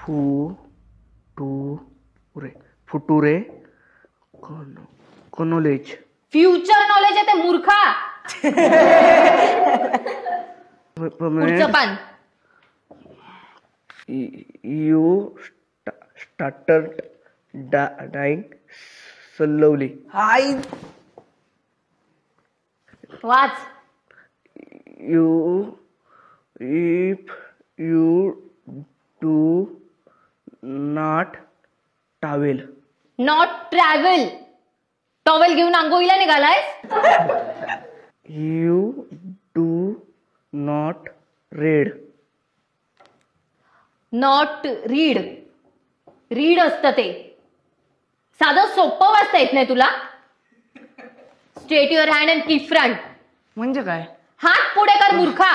फुटुरे फुटुरे कॉनॉलेज. Future knowledge आहे ते मूर्खा. पुढचं पान. You started dying slowly. आई वाच. If you do not travel. Not travel. Towel घेऊन आंघोळीला निघालाय. You do not read. Not read. Read असतं ते. साधं सोपं वाचता येत नाही तुला. Straight your hand and keep front. म्हणजे काय? हात पुढे कर मूर्खा.